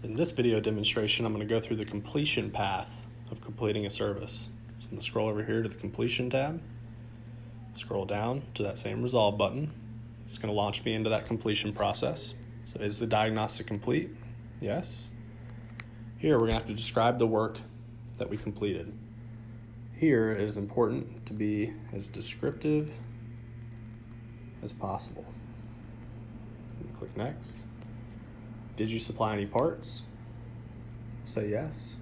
In this video demonstration, I'm going to go through the completion path of completing a service. So I'm going to scroll over here to the completion tab, scroll down to that same resolve button. It's going to launch me into that completion process. So is the diagnostic complete? Yes. Here we're going to have to describe the work that we completed. Here it is important to be as descriptive as possible. Click next. Did you supply any parts? Say yes.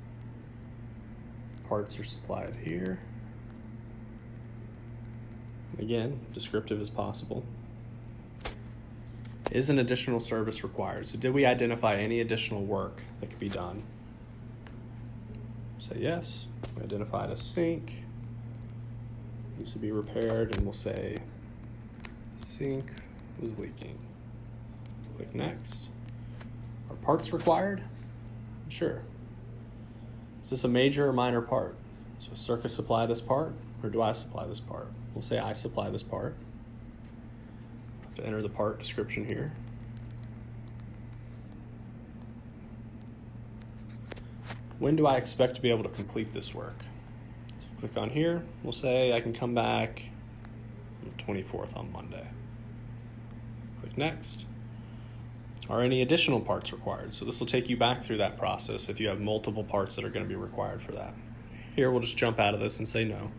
Parts are supplied here. Again, descriptive as possible. Is an additional service required? So did we identify any additional work that could be done? Say yes. We identified a sink. Needs to be repaired, and we'll say sink was leaking. Click next. Are parts required? Sure. Is this a major or minor part? So Circa supply this part, or do I supply this part? We'll say I supply this part. I have to enter the part description here. When do I expect to be able to complete this work? So click on here. We'll say I can come back on the 24th on Monday. Click next. Are any additional parts required? So this will take you back through that process if you have multiple parts that are going to be required for that. Here we'll just jump out of this and say no.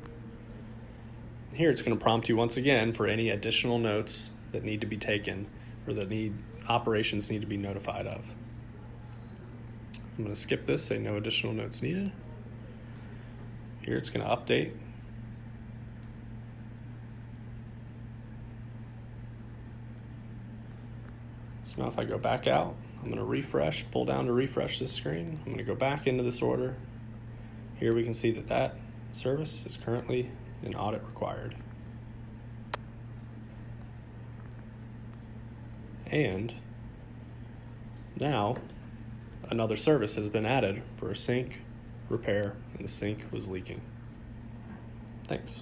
Here it's going to prompt you once again for any additional notes that need to be taken or that operations need to be notified of. I'm going to skip this, say no additional notes needed. Here it's going to update. So now if I go back out, I'm going to refresh, pull down to refresh this screen. I'm going to go back into this order. Here we can see that that service is currently in audit required. And now another service has been added for a sink repair, and the sink was leaking. Thanks.